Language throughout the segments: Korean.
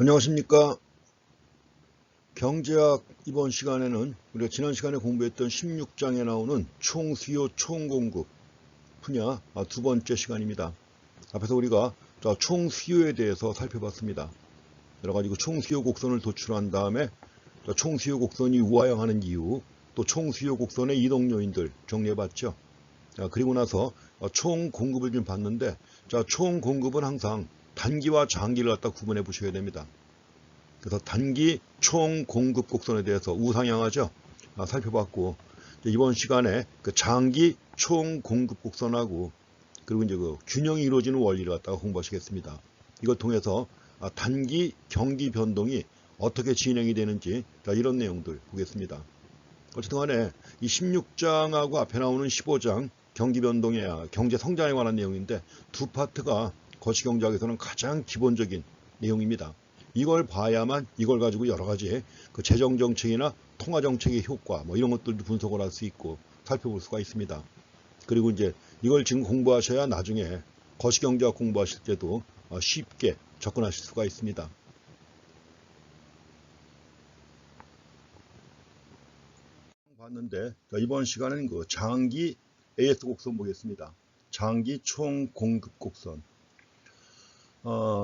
안녕하십니까. 경제학 이번 시간에는 우리가 지난 시간에 공부했던 16장에 나오는 총수요 총공급 분야 두 번째 시간입니다. 앞에서 우리가 총수요에 대해서 살펴봤습니다. 여러가지 총수요 곡선을 도출한 다음에 총수요 곡선이 우하향하는 이유, 또 총수요 곡선의 이동 요인들 정리해봤죠. 그리고 나서 총공급을 좀 봤는데, 총공급은 항상 단기와 장기를 갖다 구분해 보셔야 됩니다. 그래서 단기 총공급 곡선에 대해서 우상향하죠. 살펴봤고, 이번 시간에 그 장기 총공급 곡선하고, 그리고 이제 그 균형이 이루어지는 원리를 갖다가 공부하시겠습니다. 이걸 통해서 단기 경기 변동이 어떻게 진행이 되는지 이런 내용들 보겠습니다. 어쨌든 간에 이 16장하고 앞에 나오는 15장 경기 변동의 경제 성장에 관한 내용인데, 두 파트가 거시경제학에서는 가장 기본적인 내용입니다. 이걸 봐야만 이걸 가지고 여러 가지 그 재정 정책이나 통화 정책의 효과 이런 것들도 분석을 할 수 있고 살펴볼 수가 있습니다. 그리고 이제 이걸 지금 공부하셔야 나중에 거시경제학 공부하실 때도 쉽게 접근하실 수가 있습니다. 봤는데 이번 시간은 그 장기 AS 곡선 보겠습니다. 장기 총공급 곡선.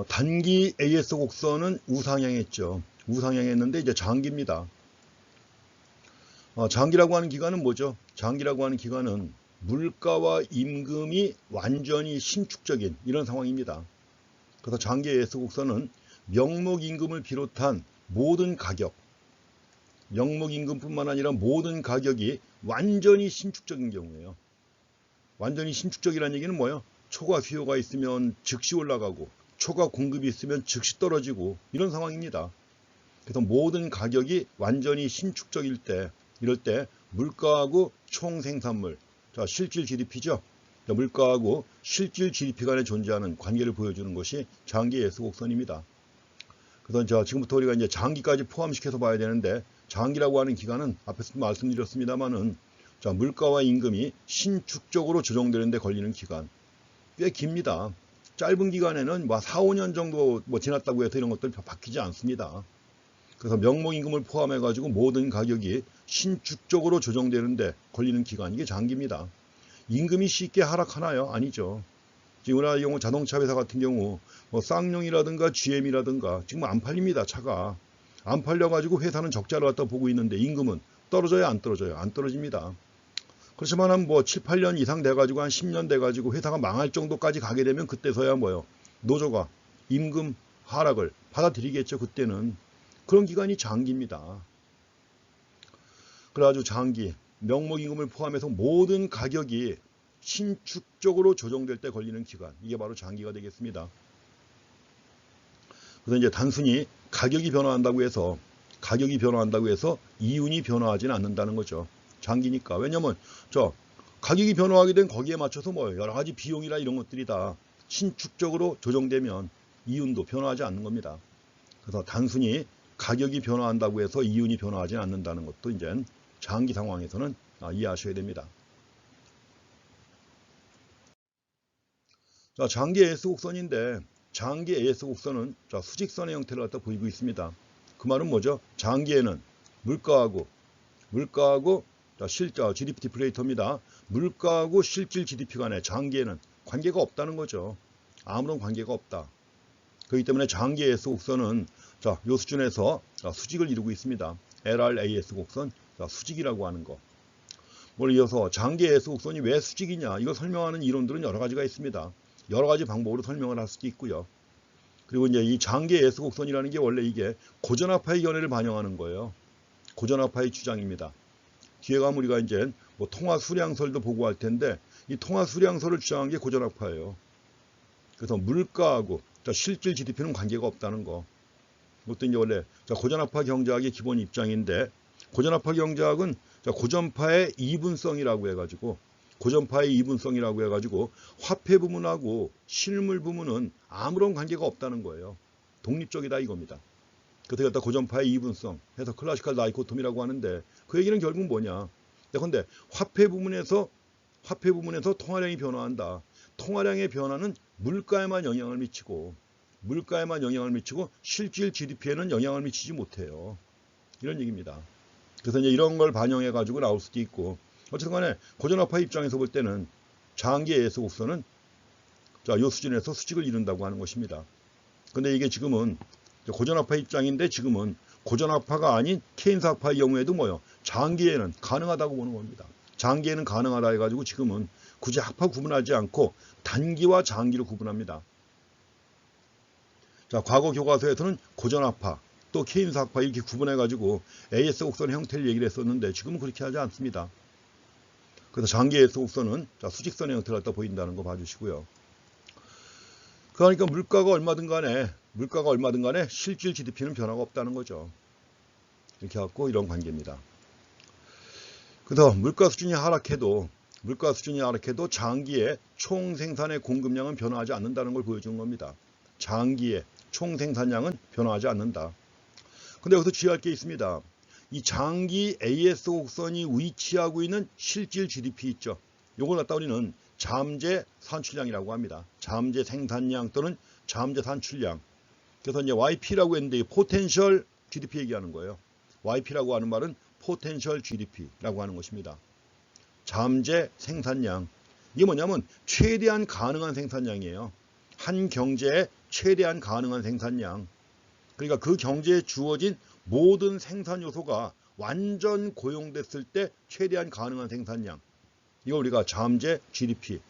단기 AS 곡선은 우상향했죠. 우상향했는데 이제 장기입니다. 장기라고 하는 기간은 뭐죠? 장기라고 하는 기간은 물가와 임금이 완전히 신축적인 이런 상황입니다. 그래서 장기 AS 곡선은 명목임금을 비롯한 모든 가격, 명목임금뿐만 아니라 모든 가격이 완전히 신축적인 경우예요. 완전히 신축적이라는 얘기는 뭐예요? 초과 수요가 있으면 즉시 올라가고 초과 공급이 있으면 즉시 떨어지고 이런 상황입니다. 그래서 모든 가격이 완전히 신축적일 때, 이럴 때 물가하고 총생산물, 실질 GDP죠. 물가하고 실질 GDP 간에 존재하는 관계를 보여주는 것이 장기 AS 곡선입니다. 그래서 지금부터 우리가 이제 장기까지 포함시켜서 봐야 되는데, 장기라고 하는 기간은 앞에서도 말씀드렸습니다만은 물가와 임금이 신축적으로 조정되는 데 걸리는 기간 꽤 깁니다. 짧은 기간에는 4, 5년 정도 지났다고 해서 이런 것들 바뀌지 않습니다. 그래서 명목임금을 포함해 가지고 모든 가격이 신축적으로 조정되는데 걸리는 기간, 이게 장기입니다. 임금이 쉽게 하락하나요? 아니죠. 지금 우리나라 경우 자동차 회사 같은 경우 쌍용이라든가 GM이라든가 지금 안 팔립니다. 차가 안 팔려 가지고 회사는 적자를 갖다 보고 있는데 임금은 떨어져요? 안 떨어져요? 안 떨어집니다. 그렇지만 한 7, 8년 이상 돼가지고 한 10년 돼가지고 회사가 망할 정도까지 가게 되면 그때서야 노조가 임금 하락을 받아들이겠죠. 그때는. 그런 기간이 장기입니다. 그래가지고 장기, 명목임금을 포함해서 모든 가격이 신축적으로 조정될 때 걸리는 기간, 이게 바로 장기가 되겠습니다. 그래서 이제 단순히 가격이 변화한다고 해서 이윤이 변화하지는 않는다는 거죠. 장기니까. 왜냐면 가격이 변화하게 된 거기에 맞춰서 여러 가지 비용이나 이런 것들이 다 신축적으로 조정되면 이윤도 변화하지 않는 겁니다. 그래서 단순히 가격이 변화한다고 해서 이윤이 변화하지 않는다는 것도 이제 장기 상황에서는 이해하셔야 됩니다. 장기 AS 곡선인데, 장기 AS 곡선은 수직선의 형태를 갖다 보이고 있습니다. 그 말은 뭐죠? 장기에는 물가하고 GDP 디플레이터입니다. 물가하고 실질 GDP 간에 장기에는 관계가 없다는 거죠. 아무런 관계가 없다. 그렇기 때문에 장기 AS 곡선은 이 수준에서 수직을 이루고 있습니다. LRAS 곡선, 수직이라고 하는 거. 이어서 장기 AS 곡선이 왜 수직이냐, 이걸 설명하는 이론들은 여러 가지가 있습니다. 여러 가지 방법으로 설명을 할 수도 있고요. 그리고 이제 이 장기 AS 곡선이라는 게 원래 이게 고전압파의 견해를 반영하는 거예요. 고전압파의 주장입니다. 뒤에 가면 우리가 이제 통화 수량설도 보고 할 텐데, 이 통화 수량설을 주장한 게 고전압파예요. 그래서 물가하고 실질 GDP는 관계가 없다는 거. 이것도 이제 원래 고전압파 경제학의 기본 입장인데, 고전압파 경제학은 고전파의 이분성이라고 해가지고 화폐 부문하고 실물 부문은 아무런 관계가 없다는 거예요. 독립적이다 이겁니다. 그래서 갖다 고전파의 이분성 해서 클래시컬 다이코토미라고 하는데, 그 얘기는 결국 뭐냐. 근데 화폐 부문에서 통화량이 변화한다. 통화량의 변화는 물가에만 영향을 미치고 물가에만 영향을 미치고 실질 GDP에는 영향을 미치지 못해요. 이런 얘기입니다. 그래서 이제 이런 걸 반영해 가지고 나올 수도 있고, 어쨌든 간에 고전화파 입장에서 볼 때는 장기 AS 곡선은 이 수준에서 수직을 이룬다고 하는 것입니다. 근데 이게 지금은 고전화파 입장인데 지금은 고전화파가 아닌 케인스학파의 경우에도 뭐요? 장기에는 가능하다고 보는 겁니다. 장기에는 가능하다 해가지고 지금은 굳이 학파 구분하지 않고 단기와 장기로 구분합니다. 자, 과거 교과서에서는 고전학파 또 케인스학파 이렇게 구분해가지고 AS 곡선의 형태를 얘기를 했었는데 지금은 그렇게 하지 않습니다. 그래서 장기 AS 곡선은 수직선의 형태를 갖다 보인다는 거 봐주시고요. 그러니까 물가가 얼마든 간에 실질 GDP는 변화가 없다는 거죠. 이렇게 갖고 이런 관계입니다. 그래서 물가 수준이 하락해도 장기의 총 생산의 공급량은 변화하지 않는다는 걸 보여주는 겁니다. 장기의 총 생산량은 변화하지 않는다. 근데 여기서 주의할 게 있습니다. 이 장기 AS 곡선이 위치하고 있는 실질 GDP 있죠. 요걸 갖다 우리는 잠재 산출량이라고 합니다. 잠재 생산량 또는 잠재 산출량. 그래서 이제 YP라고 했는데 포텐셜 GDP 얘기하는 거예요. YP라고 하는 말은 포텐셜 GDP라고 하는 것입니다. 잠재 생산량. 이게 뭐냐면 최대한 가능한 생산량이에요. 한 경제의 최대한 가능한 생산량. 그러니까 그 경제에 주어진 모든 생산 요소가 완전 고용됐을 때 최대한 가능한 생산량. 이걸 우리가 잠재 GDP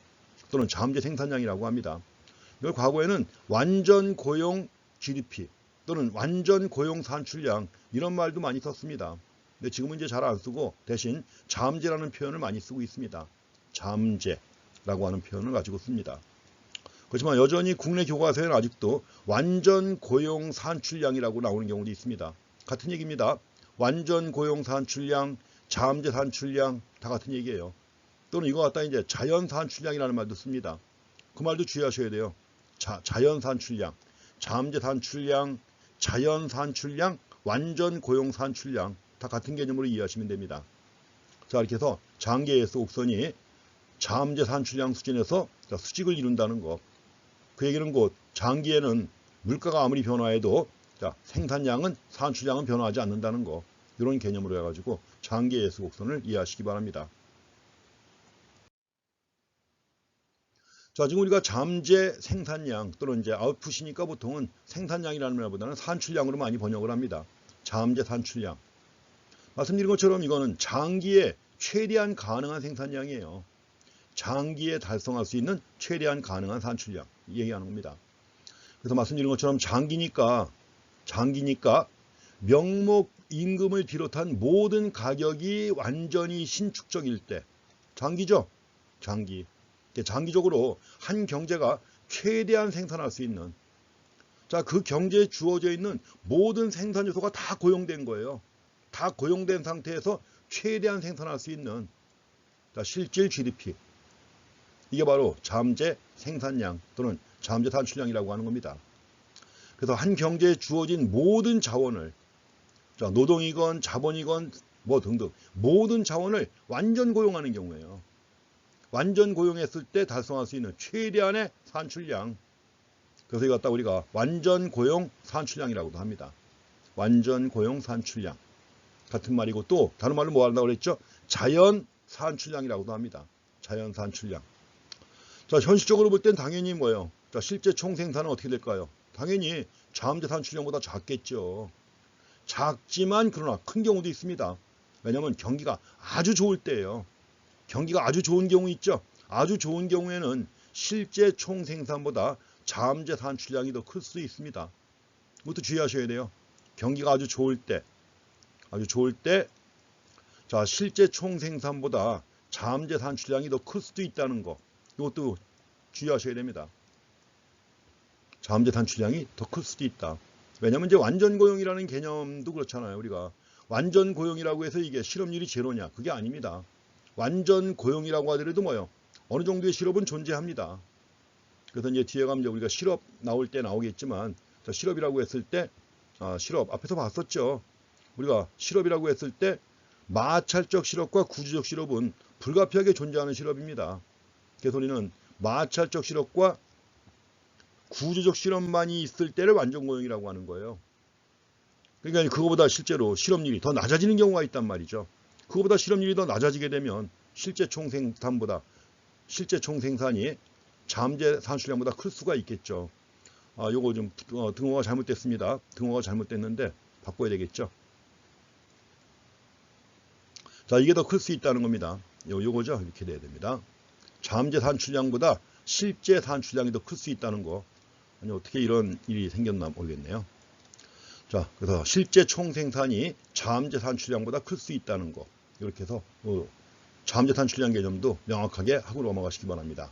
또는 잠재 생산량이라고 합니다. 이걸 과거에는 완전 고용 GDP 또는 완전 고용 산출량 이런 말도 많이 썼습니다. 근데 지금은 이제 잘 안 쓰고 대신 잠재라는 표현을 많이 쓰고 있습니다. 잠재라고 하는 표현을 가지고 씁니다. 그렇지만 여전히 국내 교과서에는 아직도 완전 고용 산출량이라고 나오는 경우도 있습니다. 같은 얘기입니다. 완전 고용 산출량, 잠재 산출량 다 같은 얘기예요. 또는 이거 갖다 이제 자연 산출량이라는 말도 씁니다. 그 말도 주의하셔야 돼요. 자연 산출량, 잠재 산출량, 자연 산출량, 완전 고용 산출량 다 같은 개념으로 이해하시면 됩니다. 자, 이렇게 해서 장기 AS 곡선이 잠재 산출량 수준에서 수직을 이룬다는 것. 그 얘기는 곧 장기에는 물가가 아무리 변화해도 생산량은 산출량은 변화하지 않는다는 거. 이런 개념으로 해가지고 장기 AS 곡선을 이해하시기 바랍니다. 자, 지금 우리가 잠재 생산량 또는 이제 아웃풋이니까 보통은 생산량이라는 말보다는 산출량으로 많이 번역을 합니다. 잠재 산출량. 말씀드린 것처럼 이거는 장기에 최대한 가능한 생산량이에요. 장기에 달성할 수 있는 최대한 가능한 산출량 얘기하는 겁니다. 그래서 말씀드린 것처럼 장기니까 명목 임금을 비롯한 모든 가격이 완전히 신축적일 때 장기죠. 장기적으로 한 경제가 최대한 생산할 수 있는 그 경제에 주어져 있는 모든 생산 요소가 다 고용된 거예요. 다 고용된 상태에서 최대한 생산할 수 있는 실질 GDP. 이게 바로 잠재 생산량 또는 잠재 산출량이라고 하는 겁니다. 그래서 한 경제에 주어진 모든 자원을 노동이건 자본이건 뭐 등등 모든 자원을 완전 고용하는 경우에요. 완전 고용했을 때 달성할 수 있는 최대한의 산출량. 그래서 이거 갖다 우리가 완전 고용 산출량이라고도 합니다. 완전 고용 산출량. 같은 말이고 또 다른 말로 뭐 한다고 그랬죠? 자연 산출량이라고도 합니다. 자연 산출량. 자, 현실적으로 볼 땐 당연히 뭐예요? 자, 실제 총생산은 어떻게 될까요? 당연히 잠재 산출량보다 작겠죠. 작지만 그러나 큰 경우도 있습니다. 왜냐하면 경기가 아주 좋을 때예요. 경기가 아주 좋은 경우 있죠. 아주 좋은 경우에는 실제 총생산보다 잠재 산출량이 더 클 수 있습니다. 이것도 주의하셔야 돼요. 경기가 아주 좋을 때, 자, 실제 총생산보다 잠재 산출량이 더 클 수도 있다는 거. 이것도 주의하셔야 됩니다. 잠재 산출량이 더 클 수도 있다. 왜냐하면 이제 완전 고용이라는 개념도 그렇잖아요. 우리가 완전 고용이라고 해서 이게 실업률이 제로냐? 그게 아닙니다. 완전 고용이라고 하더라도 뭐요? 어느 정도의 실업은 존재합니다. 그래서 이제 뒤에 가면 이제 우리가 실업 나올 때 나오겠지만, 자, 실업이라고 했을 때, 실업 앞에서 봤었죠. 우리가 실업이라고 했을 때 마찰적 실업과 구조적 실업은 불가피하게 존재하는 실업입니다. 그래서 우리는 마찰적 실업과 구조적 실험만이 있을 때를 완전고용이라고 하는 거예요. 그러니까 그거보다 실제로 실험률이 더 낮아지는 경우가 있단 말이죠. 그거보다 실험률이 더 낮아지게 되면 실제 총생산이 잠재 산출량보다 클 수가 있겠죠. 요거 좀 등호가 잘못됐습니다. 등호가 잘못됐는데 바꿔야 되겠죠. 자, 이게 더 클 수 있다는 겁니다. 요거죠. 이렇게 돼야 됩니다. 잠재 산출량보다 실제 산출량이 더 클 수 있다는 거. 아니, 어떻게 이런 일이 생겼나 모르겠네요. 자, 그래서 실제 총생산이 잠재 산출량보다 클 수 있다는 거. 이렇게 해서 잠재 산출량 개념도 명확하게 하고 넘어가시기 바랍니다.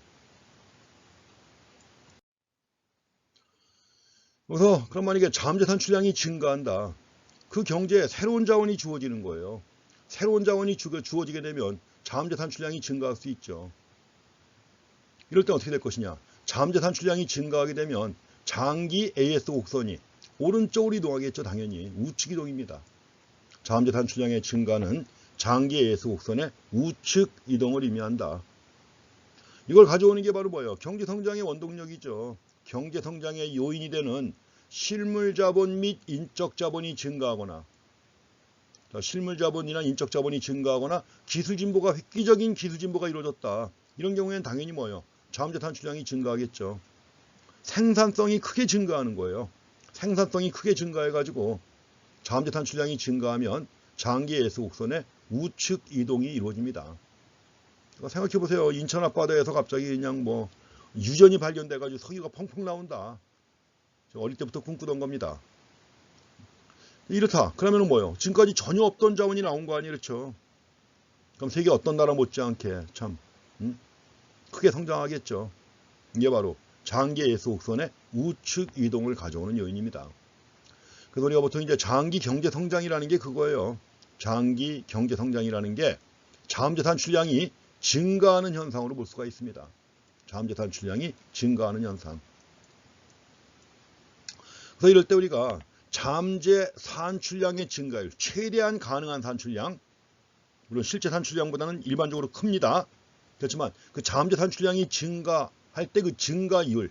그래서 그럼 만약에 잠재 산출량이 증가한다. 그 경제에 새로운 자원이 주어지는 거예요. 새로운 자원이 주어지게 되면 잠재 산출량이 증가할 수 있죠. 이럴 때 어떻게 될 것이냐. 잠재 산출량이 증가하게 되면 장기 AS 곡선이 오른쪽으로 이동하겠죠. 당연히 우측 이동입니다. 잠재 산출량의 증가는 장기 AS 곡선의 우측 이동을 의미한다. 이걸 가져오는 게 바로 뭐예요? 경제성장의 원동력이죠. 경제성장의 요인이 되는 실물자본 및 인적자본이 증가하거나, 실물자본이나 인적자본이 증가하거나 기술진보가 획기적인 기술진보가 이루어졌다. 이런 경우에는 당연히 뭐예요? 잠재 산출량이 증가하겠죠. 생산성이 크게 증가하는 거예요. 생산성이 크게 증가해가지고 잠재 산출량이 증가하면 장기 AS 곡선의 우측 이동이 이루어집니다. 생각해 보세요. 인천 앞바다에서 갑자기 그냥 유전이 발견돼가지고 석유가 펑펑 나온다. 어릴 때부터 꿈꾸던 겁니다. 이렇다. 그러면 뭐예요? 지금까지 전혀 없던 자원이 나온 거 아니에요, 그렇죠? 그럼 세계 어떤 나라 못지않게 참 크게 성장하겠죠. 이게 바로 장기 AS 곡선의 우측 이동을 가져오는 요인입니다. 그래서 우리가 보통 이제 장기 경제 성장이라는 게 그거예요. 장기 경제 성장이라는 게 잠재 산출량이 증가하는 현상으로 볼 수가 있습니다. 잠재 산출량이 증가하는 현상. 그래서 이럴 때 우리가 잠재 산출량의 증가율, 최대한 가능한 산출량, 물론 실제 산출량보다는 일반적으로 큽니다. 그렇지만 그 잠재 산출량이 증가할 때 그 증가율을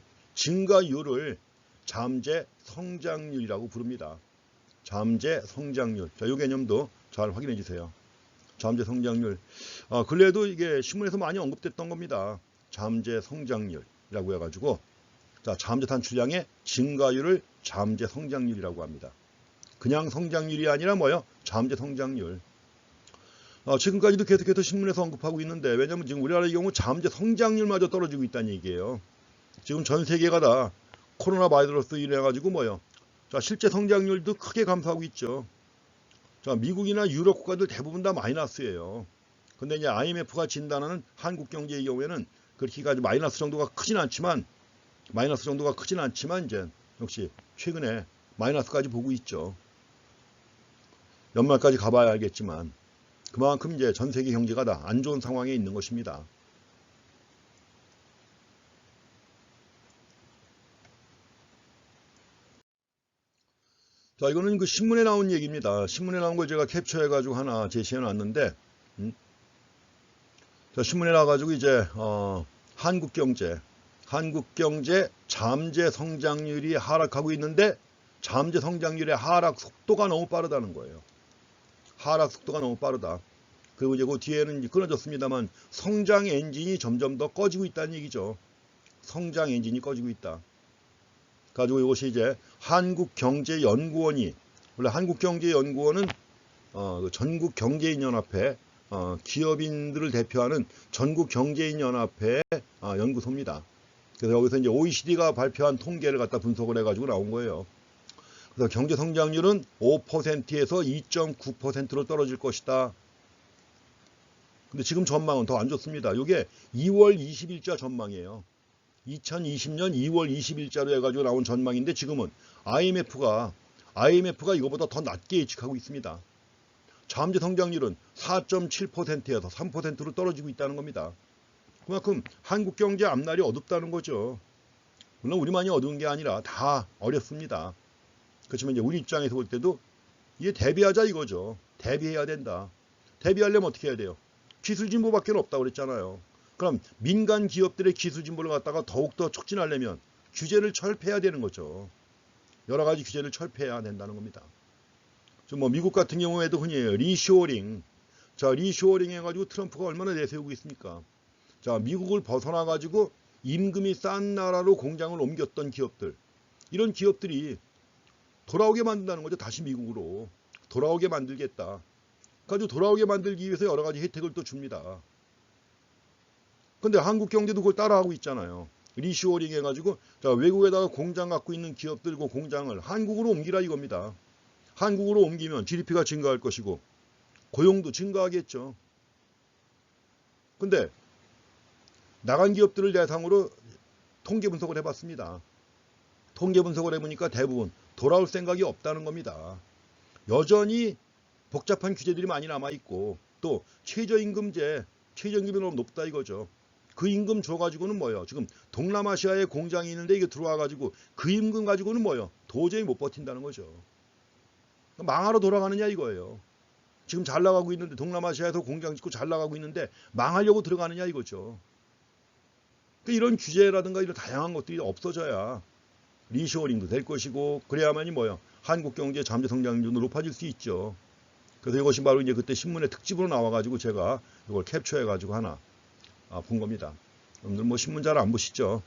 잠재 성장률이라고 부릅니다. 잠재 성장률. 자, 이 개념도 잘 확인해 주세요. 잠재 성장률. 근래에도 이게 신문에서 많이 언급됐던 겁니다. 잠재 성장률이라고 해가지고, 자, 잠재 산출량의 증가율을 잠재 성장률이라고 합니다. 그냥 성장률이 아니라 뭐요? 잠재 성장률. 지금까지도 계속해서 신문에서 언급하고 있는데, 왜냐하면 지금 우리나라의 경우 잠재 성장률마저 떨어지고 있다는 얘기예요. 지금 전 세계가 다 코로나 바이러스 인해 가지고 뭐요? 자, 실제 성장률도 크게 감소하고 있죠. 자, 미국이나 유럽 국가들 대부분 다 마이너스예요. 근데 이제 IMF가 진단하는 한국 경제의 경우에는 그렇게까지 마이너스 정도가 크진 않지만 이제 역시 최근에 마이너스까지 보고 있죠. 연말까지 가봐야 알겠지만 그만큼 이제 전 세계 경제가 다 안 좋은 상황에 있는 것입니다. 자, 이거는 그 신문에 나온 얘기입니다. 신문에 나온 걸 제가 캡처해가지고 하나 제시해 놨는데, 자, 신문에 나와가지고 이제, 한국경제 잠재 성장률이 하락하고 있는데, 잠재 성장률의 하락 속도가 너무 빠르다는 거예요. 하락 속도가 너무 빠르다. 그리고 이제 그 뒤에는 끊어졌습니다만, 성장 엔진이 점점 더 꺼지고 있다는 얘기죠. 성장 엔진이 꺼지고 있다. 가지고 이것이 이제 한국경제연구원이, 원래 한국경제연구원은 전국경제인연합회, 기업인들을 대표하는 전국경제인연합회 연구소입니다. 그래서 여기서 이제 OECD가 발표한 통계를 갖다 분석을 해가지고 나온 거예요. 그래서 경제 성장률은 5%에서 2.9%로 떨어질 것이다. 근데 지금 전망은 더 안 좋습니다. 이게 2월 20일자 전망이에요. 2020년 2월 20일자로 해가지고 나온 전망인데 지금은 IMF가 이거보다 더 낮게 예측하고 있습니다. 잠재 성장률은 4.7%에서 3%로 떨어지고 있다는 겁니다. 그만큼 한국 경제 앞날이 어둡다는 거죠. 물론 우리만이 어두운 게 아니라 다 어렵습니다. 그렇지만 이제 우리 입장에서 볼 때도 이게 대비하자 이거죠. 대비해야 된다. 대비하려면 어떻게 해야 돼요? 기술 진보밖에 없다고 그랬잖아요. 그럼 민간 기업들의 기술 진보를 갖다가 더욱더 촉진하려면 규제를 철폐해야 되는 거죠. 여러 가지 규제를 철폐해야 된다는 겁니다. 뭐 미국 같은 경우에도 흔히 리쇼어링. 자, 리쇼어링 해가지고 트럼프가 얼마나 내세우고 있습니까? 자, 미국을 벗어나가지고 임금이 싼 나라로 공장을 옮겼던 기업들. 이런 기업들이 돌아오게 만든다는 거죠. 다시 미국으로. 돌아오게 만들겠다. 가지고 돌아오게 만들기 위해서 여러 가지 혜택을 또 줍니다. 근데 한국 경제도 그걸 따라하고 있잖아요. 리쇼어링 해가지고 자, 외국에다가 공장 갖고 있는 기업들 그 공장을 한국으로 옮기라 이겁니다. 한국으로 옮기면 GDP가 증가할 것이고 고용도 증가하겠죠. 근데 나간 기업들을 대상으로 통계 분석을 해봤습니다. 통계 분석을 해보니까 대부분 돌아올 생각이 없다는 겁니다. 여전히 복잡한 규제들이 많이 남아있고 또 최저임금제, 최저임금이 너무 높다 이거죠. 그 임금 줘가지고는 뭐예요? 지금 동남아시아에 공장이 있는데 이게 들어와가지고 그 임금 가지고는 뭐예요? 도저히 못 버틴다는 거죠. 망하러 돌아가느냐 이거예요. 지금 잘 나가고 있는데 동남아시아에서 공장 짓고 잘 나가고 있는데 망하려고 들어가느냐 이거죠. 이런 규제라든가 이런 다양한 것들이 없어져야 리쇼어링도 될 것이고 그래야만이 뭐예요? 한국 경제 잠재 성장률도 높아질 수 있죠. 그래서 이것이 바로 이제 그때 신문에 특집으로 나와가지고 제가 이걸 캡처해가지고 하나 본 겁니다. 여러분들 뭐 신문 잘 안 보시죠?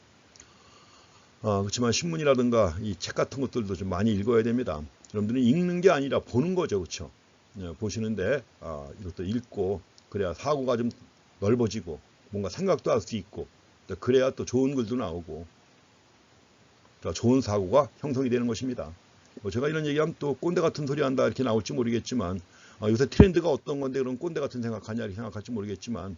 그렇지만 신문이라든가 이 책 같은 것들도 좀 많이 읽어야 됩니다. 여러분들은 읽는 게 아니라 보는 거죠, 그렇죠? 보시는데 이것도 읽고 그래야 사고가 좀 넓어지고 뭔가 생각도 할 수 있고 그래야 또 좋은 글도 나오고 좋은 사고가 형성이 되는 것입니다. 제가 이런 얘기하면 또 꼰대 같은 소리 한다 이렇게 나올지 모르겠지만 요새 트렌드가 어떤 건데 그런 꼰대 같은 생각하냐 이렇게 생각할지 모르겠지만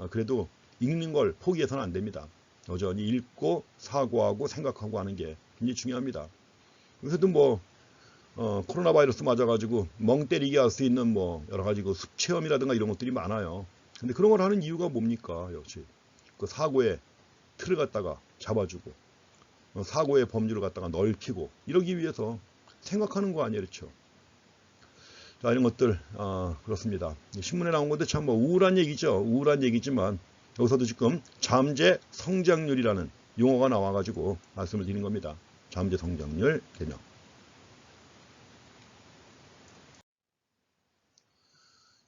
그래도 읽는 걸 포기해서는 안 됩니다. 여전히 읽고 사고하고 생각하고 하는 게 굉장히 중요합니다. 요새도 뭐 코로나 바이러스 맞아가지고 멍 때리게 할 수 있는 뭐 여러 가지 그 습체험이라든가 이런 것들이 많아요. 근데 그런 걸 하는 이유가 뭡니까? 역시 그 사고의 틀을 갖다가 잡아주고 사고의 범주를 갖다가 넓히고 이러기 위해서 생각하는 거 아니에요, 그렇죠? 자, 이런 것들 그렇습니다. 신문에 나온 건데 참 뭐 우울한 얘기죠. 우울한 얘기지만 여기서도 지금 잠재 성장률이라는 용어가 나와가지고 말씀을 드리는 겁니다. 잠재 성장률 개념.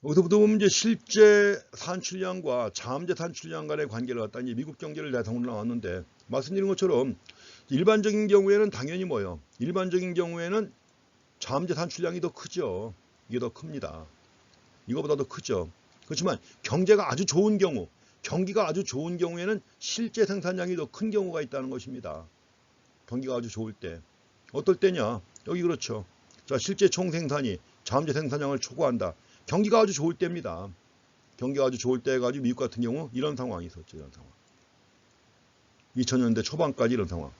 여기서부터 보면 이제 실제 산출량과 잠재 산출량 간의 관계를 갖다 이제 미국 경제를 대상으로 나왔는데 말씀드린 것처럼 일반적인 경우에는 당연히 뭐예요? 일반적인 경우에는 잠재 산출량이 더 크죠. 이게 더 큽니다. 이거보다 더 크죠. 그렇지만 경제가 아주 좋은 경우, 경기가 아주 좋은 경우에는 실제 생산량이 더 큰 경우가 있다는 것입니다. 경기가 아주 좋을 때. 어떨 때냐? 여기 그렇죠. 자, 실제 총생산이 잠재 생산량을 초과한다. 경기가 아주 좋을 때입니다. 경기가 아주 좋을 때 해가지고 미국 같은 경우 이런 상황이 있었죠. 이런 상황. 2000년대 초반까지 이런 상황.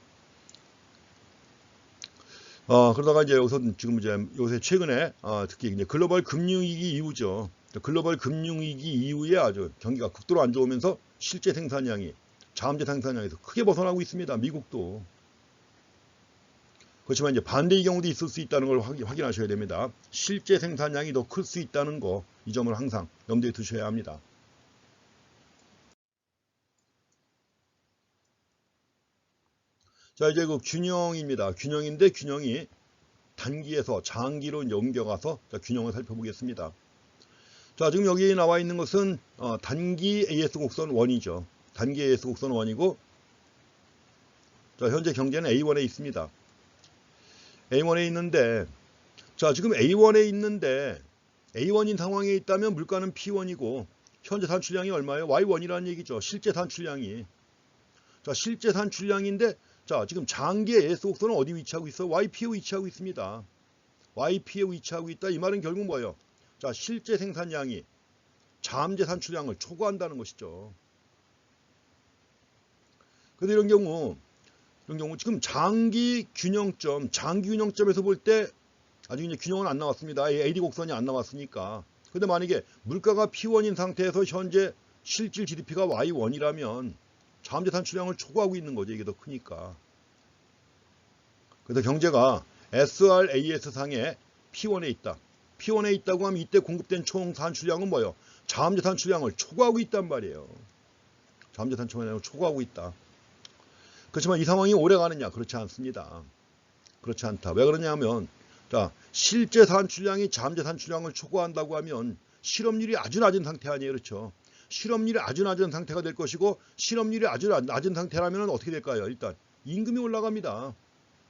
그러다가 이제 여기서 지금 이제 요새 최근에 특히 이제 글로벌 금융위기 이후죠. 글로벌 금융위기 이후에 아주 경기가 극도로 안 좋으면서 실제 생산량이 잠재 생산량에서 크게 벗어나고 있습니다. 미국도. 그렇지만 이제 반대의 경우도 있을 수 있다는 걸 확인하셔야 됩니다. 실제 생산량이 더 클 수 있다는 거, 이 점을 항상 염두에 두셔야 합니다. 자, 이제 그 균형입니다. 균형인데 균형이 단기에서 장기로 옮겨가서 균형을 살펴보겠습니다. 자, 지금 여기 나와 있는 것은 단기 AS 곡선 1이죠. 단기 AS 곡선 1이고 자, 현재 경제는 A1에 있습니다. A1에 있는데 자, 지금 A1에 있는데 A1인 상황에 있다면 물가는 P1이고 현재 산출량이 얼마예요? Y1이라는 얘기죠. 실제 산출량이. 자, 실제 산출량인데 자, 지금 장기 AS 곡선은 어디 위치하고 있어? YP에 위치하고 있습니다. YP에 위치하고 있다. 이 말은 결국 뭐예요? 자, 실제 생산량이 잠재 산출량을 초과한다는 것이죠. 그런데 이런 경우 지금 장기 균형점에서 볼 때 아직 이제 균형은 안 나왔습니다. AD 곡선이 안 나왔으니까. 근데 만약에 물가가 P1인 상태에서 현재 실질 GDP가 Y1이라면 잠재 산출량을 초과하고 있는 거죠. 이게 더 크니까. 그래서 경제가 SRAS 상에 P1에 있다. P1에 있다고 하면 이때 공급된 총 산출량은 뭐예요? 잠재 산출량을 초과하고 있단 말이에요. 잠재 산출량을 초과하고 있다. 그렇지만 이 상황이 오래 가느냐? 그렇지 않습니다. 그렇지 않다. 왜 그러냐면 자, 실제 산출량이 잠재 산출량을 초과한다고 하면 실업률이 아주 낮은 상태 아니에요. 그렇죠? 실업률이 아주 낮은 상태가 될 것이고 실업률이 아주 낮은 상태라면 어떻게 될까요? 일단 임금이 올라갑니다.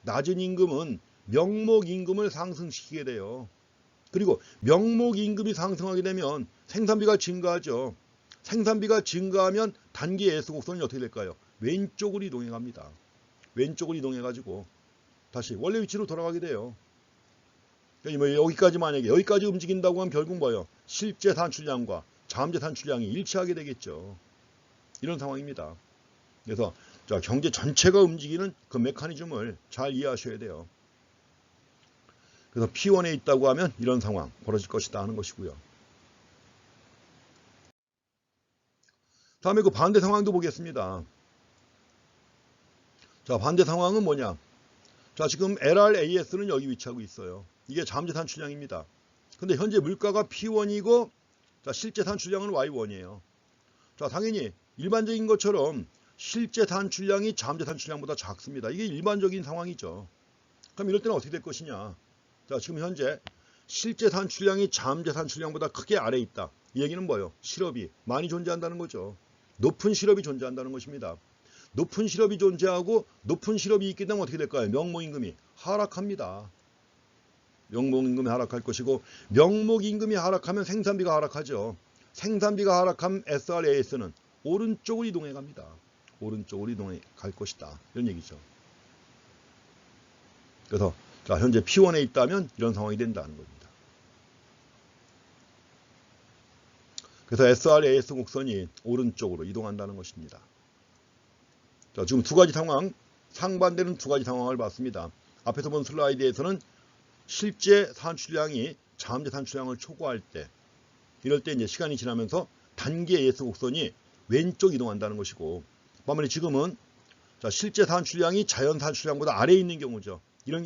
낮은 임금은 명목 임금을 상승시키게 돼요. 그리고 명목 임금이 상승하게 되면 생산비가 증가하죠. 생산비가 증가하면 단기 예수 곡선이 어떻게 될까요? 왼쪽으로 이동해 갑니다. 왼쪽으로 이동해 가지고 다시 원래 위치로 돌아가게 돼요. 여기까지 만약에 여기까지 움직인다고 하면 결국 뭐예요? 실제 산출량과 잠재 산출량이 일치하게 되겠죠. 이런 상황입니다. 그래서 자, 경제 전체가 움직이는 그 메커니즘을 잘 이해하셔야 돼요. 그래서 P1에 있다고 하면 이런 상황 벌어질 것이다 하는 것이고요. 다음에 그 반대 상황도 보겠습니다. 자, 반대 상황은 뭐냐? 자, 지금 LRAS는 여기 위치하고 있어요. 이게 잠재 산출량입니다. 근데 현재 물가가 P1이고 자, 실제 산출량은 Y1이에요. 자, 당연히 일반적인 것처럼 실제 산출량이 잠재 산출량보다 작습니다. 이게 일반적인 상황이죠. 그럼 이럴 때는 어떻게 될 것이냐? 자, 지금 현재 실제 산출량이 잠재 산출량보다 크게 아래에 있다. 이 얘기는 뭐예요? 실업이 많이 존재한다는 거죠. 높은 실업이 존재한다는 것입니다. 높은 실업이 존재하고 높은 실업이 있게 되면 어떻게 될까요? 명목임금이 하락합니다. 명목임금이 하락할 것이고 명목임금이 하락하면 생산비가 하락하죠. 생산비가 하락하면 SRAS는 오른쪽으로 이동해 갑니다. 오른쪽으로 이동해 갈 것이다. 이런 얘기죠. 그래서 자, 현재 P1에 있다면 이런 상황이 된다는 겁니다. 그래서 SRAS 곡선이 오른쪽으로 이동한다는 것입니다. 자, 지금 두 가지 상황, 상반되는 두 가지 상황을 봤습니다. 앞에서 본 슬라이드에서는 실제 산출량이 잠재 산출량을 초과할 때, 이럴 때 이제 시간이 지나면서 단기 AS 곡선이 왼쪽 이동한다는 것이고, 반면에 지금은 자, 실제 산출량이 자연 산출량보다 아래에 있는 경우죠. 이런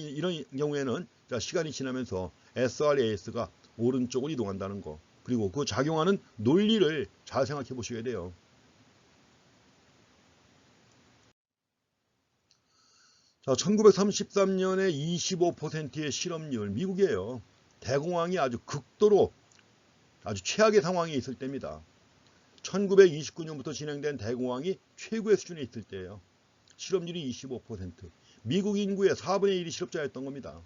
경우에는 자, 시간이 지나면서 SRAS가 오른쪽으로 이동한다는 거. 그리고 그 작용하는 논리를 잘 생각해 보셔야 돼요. 자, 1933년에 25%의 실업률, 미국이에요. 대공황이 아주 극도로 아주 최악의 상황에 있을 때입니다. 1929년부터 진행된 대공황이 최고의 수준에 있을 때예요. 실업률이 25%. 미국 인구의 4분의 1이 실업자였던 겁니다.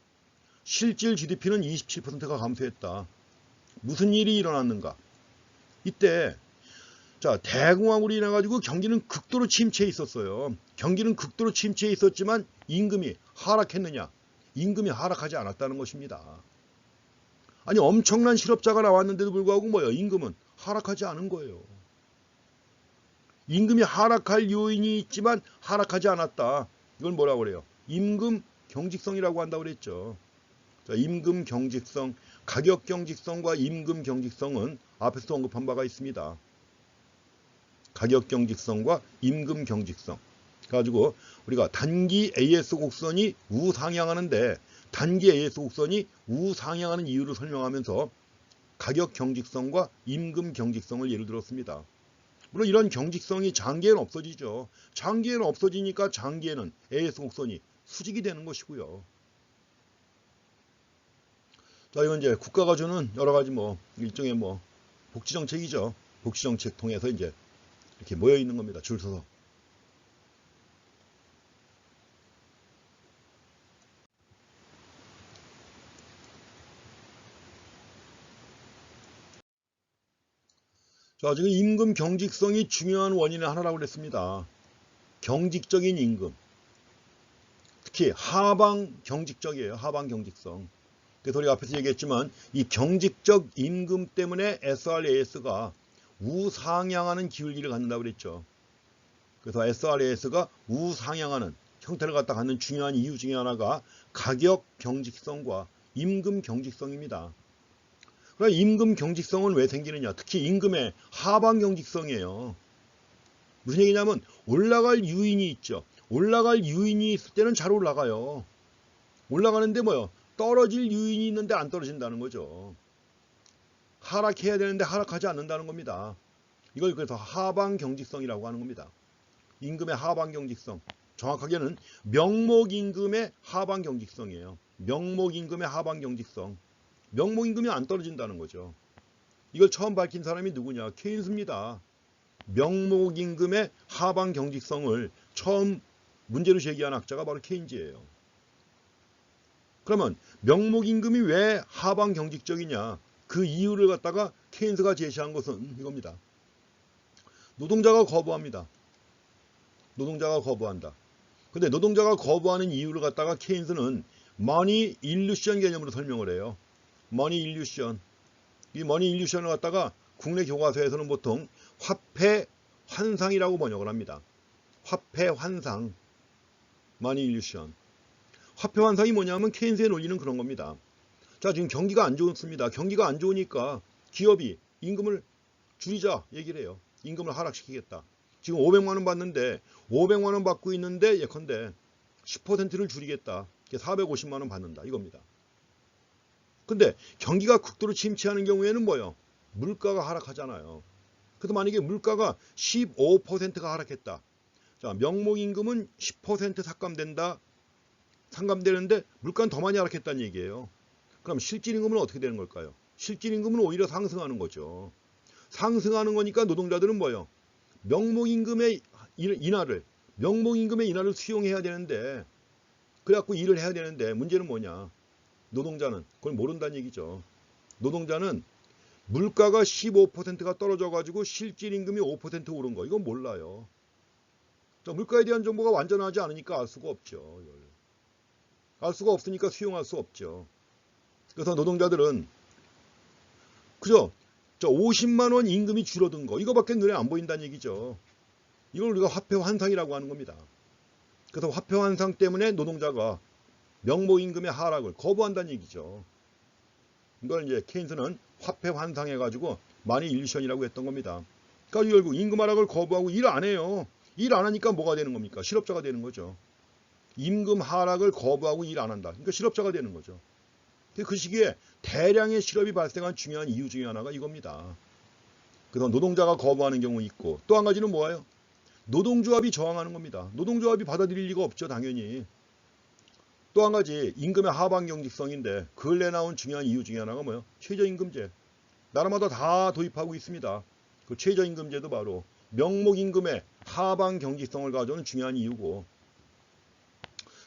실질 GDP는 27%가 감소했다. 무슨 일이 일어났는가? 이때 자, 대공황으로 인해 가지고 경기는 극도로 침체해 있었어요. 경기는 극도로 침체해 있었지만 임금이 하락했느냐? 임금이 하락하지 않았다는 것입니다. 아니, 엄청난 실업자가 나왔는데도 불구하고 뭐예요? 임금은 하락하지 않은 거예요. 임금이 하락할 요인이 있지만 하락하지 않았다. 이걸 뭐라고 그래요? 임금 경직성이라고 한다고 그랬죠. 자, 임금 경직성, 가격 경직성과 임금 경직성은 앞에서 언급한 바가 있습니다. 가격 경직성과 임금 경직성. 가지고 우리가 단기 AS 곡선이 우상향하는데 단기 AS 곡선이 우상향하는 이유를 설명하면서 가격 경직성과 임금 경직성을 예를 들었습니다. 물론 이런 경직성이 장기에는 없어지죠. 장기에는 없어지니까 장기에는 AS 곡선이 수직이 되는 것이고요. 자, 이건 이제 국가가 주는 여러 가지 일종의 복지 정책이죠. 복지 정책 통해서 이제 이렇게 모여 있는 겁니다. 줄 서서. 자, 지금 임금 경직성이 중요한 원인의 하나라고 그랬습니다. 경직적인 임금. 특히 하방 경직적이에요. 하방 경직성. 그래서 우리가 앞에서 얘기했지만 이 경직적 임금 때문에 SRAS가 우상향하는 기울기를 갖는다고 그랬죠. 그래서 SRAS가 우상향하는 형태를 갖는 중요한 이유 중에 하나가 가격 경직성과 임금 경직성입니다. 그럼 임금 경직성은 왜 생기느냐? 특히 임금의 하방 경직성이에요. 무슨 얘기냐면 올라갈 유인이 있죠. 올라갈 유인이 있을 때는 잘 올라가요. 올라가는데 떨어질 유인이 있는데 안 떨어진다는 거죠. 하락해야 되는데 하락하지 않는다는 겁니다. 이걸 그래서 하방 경직성이라고 하는 겁니다. 임금의 하방 경직성. 정확하게는 명목임금의 하방 경직성이에요. 명목임금의 하방 경직성. 명목임금이 안 떨어진다는 거죠. 이걸 처음 밝힌 사람이 누구냐? 케인스입니다. 명목임금의 하방 경직성을 처음 문제로 제기한 학자가 바로 케인즈예요. 그러면 명목임금이 왜 하방 경직적이냐? 그 이유를 갖다가 케인스가 제시한 것은 이겁니다. 노동자가 거부합니다. 노동자가 거부한다. 근데 노동자가 거부하는 이유를 갖다가 케인스는 머니 일루션 개념으로 설명을 해요. 머니 일루션. 이 머니 일루션을 갖다가 국내 교과서에서는 보통 화폐 환상이라고 번역을 합니다. 화폐 환상. 머니 일루션. 화폐 환상이 뭐냐면 케인스의 논리는 그런 겁니다. 자, 지금 경기가 안 좋습니다. 경기가 안 좋으니까 기업이 임금을 줄이자 얘기를 해요. 임금을 하락시키겠다. 지금 500만 원 받는데 500만 원 받고 있는데 예컨대 10%를 줄이겠다. 450만 원 받는다. 이겁니다. 근데 경기가 극도로 침체하는 경우에는 뭐예요? 물가가 하락하잖아요. 그래서 만약에 물가가 15%가 하락했다. 자, 명목임금은 10% 삭감된다. 상감되는데 물가는 더 많이 하락했다는 얘기예요. 그럼 실질임금은 어떻게 되는 걸까요? 실질임금은 오히려 상승하는 거죠. 상승하는 거니까 노동자들은 뭐예요? 명목임금의 인하를 수용해야 되는데 그래갖고 일을 해야 되는데 문제는 뭐냐? 노동자는 그걸 모른다는 얘기죠. 노동자는 물가가 15%가 떨어져가지고 실질임금이 5% 오른 거 이건 몰라요. 자, 물가에 대한 정보가 완전하지 않으니까 알 수가 없죠. 알 수가 없으니까 수용할 수 없죠. 그래서 노동자들은 그죠? 50만 원 임금이 줄어든 거 이거밖에 눈에 안 보인다는 얘기죠. 이걸 우리가 화폐 환상이라고 하는 겁니다. 그래서 화폐 환상 때문에 노동자가 명목임금의 하락을 거부한다는 얘기죠. 이걸 이제 케인스는 화폐 환상해가지고 머니 일루션이라고 했던 겁니다. 그러니까 결국 임금 하락을 거부하고 일 안 해요. 일 안 하니까 뭐가 되는 겁니까? 실업자가 되는 거죠. 임금 하락을 거부하고 일 안 한다. 그러니까 실업자가 되는 거죠. 그 시기에 대량의 실업이 발생한 중요한 이유 중에 하나가 이겁니다. 그래서 노동자가 거부하는 경우 있고 또 한 가지는 뭐예요? 노동조합이 저항하는 겁니다. 노동조합이 받아들일 리가 없죠. 당연히. 또 한 가지 임금의 하방 경직성인데 근래 나온 중요한 이유 중에 하나가 뭐예요? 최저임금제. 나라마다 다 도입하고 있습니다. 그 최저임금제도 바로 명목임금의 하방 경직성을 가져오는 중요한 이유고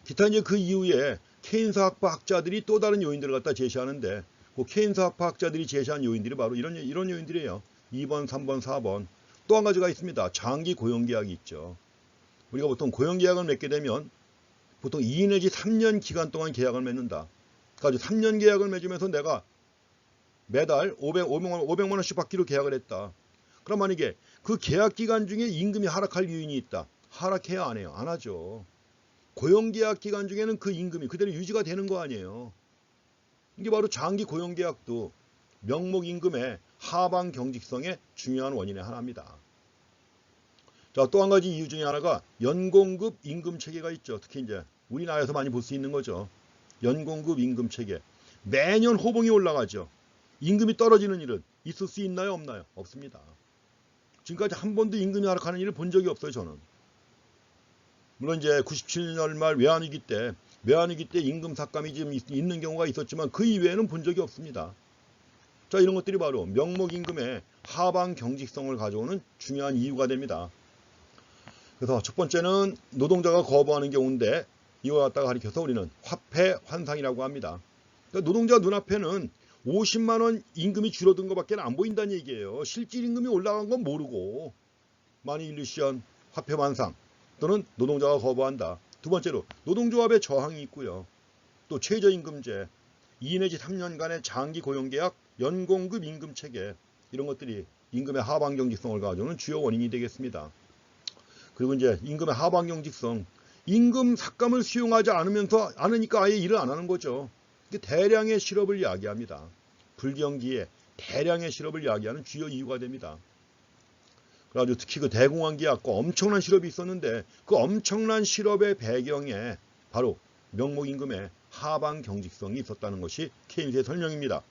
기타 이제 그 이후에 케인스 학파 학자들이 또 다른 요인들을 갖다 제시하는데 그 케인스 학파 학자들이 제시한 요인들이 바로 이런 요인들이에요. 2번, 3번, 4번. 또 한 가지가 있습니다. 장기 고용계약이 있죠. 우리가 보통 고용계약을 맺게 되면 보통 2 내지 3년 기간 동안 계약을 맺는다. 그러니까 3년 계약을 맺으면서 내가 매달 500만 원씩 받기로 계약을 했다. 그럼 만약에 그 계약 기간 중에 임금이 하락할 요인이 있다. 하락해야 안 해요? 안 하죠. 고용계약 기간 중에는 그 임금이 그대로 유지가 되는 거 아니에요. 이게 바로 장기 고용계약도 명목임금의 하방 경직성의 중요한 원인의 하나입니다. 자, 또 한 가지 이유 중에 하나가 연공급 임금 체계가 있죠. 특히 이제 우리나라에서 많이 볼 수 있는 거죠. 연공급 임금 체계. 매년 호봉이 올라가죠. 임금이 떨어지는 일은 있을 수 있나요? 없나요? 없습니다. 지금까지 한 번도 임금이 하락하는 일을 본 적이 없어요. 저는. 물론 이제 97년 말 외환위기 때 임금 삭감이 좀 있는 경우가 있었지만 그 이외에는 본 적이 없습니다. 자, 이런 것들이 바로 명목임금의 하방 경직성을 가져오는 중요한 이유가 됩니다. 그래서 첫 번째는 노동자가 거부하는 경우인데 이거 갖다가 가리켜서 우리는 화폐 환상이라고 합니다. 그러니까 노동자 눈앞에는 50만 원 임금이 줄어든 것밖에 안 보인다는 얘기예요. 실질 임금이 올라간 건 모르고 머니 일루션, 화폐 환상 또는 노동자가 거부한다. 두 번째로 노동조합의 저항이 있고요. 또 최저임금제, 2 내지 3년간의 장기 고용계약, 연공급 임금체계 이런 것들이 임금의 하방 경직성을 가져오는 주요 원인이 되겠습니다. 그리고 이제 임금의 하방 경직성, 임금 삭감을 수용하지 않으니까 아예 일을 안 하는 거죠. 이게 대량의 실업을 이야기합니다. 불경기에 대량의 실업을 이야기하는 주요 이유가 됩니다. 그래가지고 특히 그 대공황 기약과 엄청난 실업이 있었는데 그 엄청난 실업의 배경에 바로 명목임금의 하방 경직성이 있었다는 것이 케인스의 설명입니다.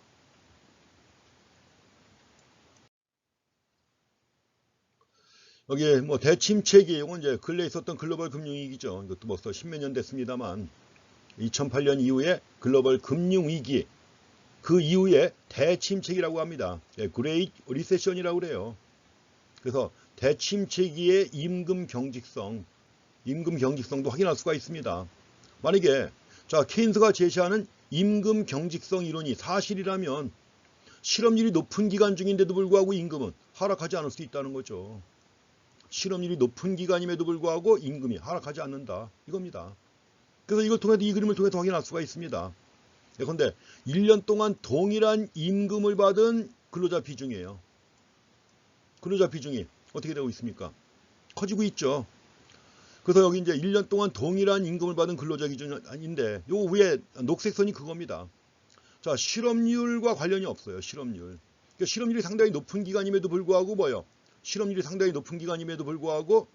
여기 뭐 대침체기, 이건 이제 근래에 있었던 글로벌 금융위기죠. 이것도 벌써 십몇 년 됐습니다만 2008년 이후에 글로벌 금융위기, 그 이후에 대침체기라고 합니다. 그레이트 리세션이라고 그래요. 그래서 대침체기의 임금 경직성도 확인할 수가 있습니다. 만약에 케인스가 제시하는 임금 경직성 이론이 사실이라면 실업률이 높은 기간 중인데도 불구하고 임금은 하락하지 않을 수 있다는 거죠. 실업률이 높은 기간임에도 불구하고 임금이 하락하지 않는다, 이겁니다. 그래서 이걸 통해서, 이 그림을 통해서 확인할 수가 있습니다. 그런데 1년 동안 동일한 임금을 받은 근로자 비중이에요. 근로자 비중이 어떻게 되고 있습니까? 커지고 있죠. 그래서 여기 이제 1년 동안 동일한 임금을 받은 근로자 기준인데, 요 위에 녹색 선이 그겁니다. 자, 실업률과 관련이 없어요. 실업률. 그러니까 실업률이 상당히 높은 기간임에도 불구하고 실업률이 상당히 높은 기간임에도 불구하고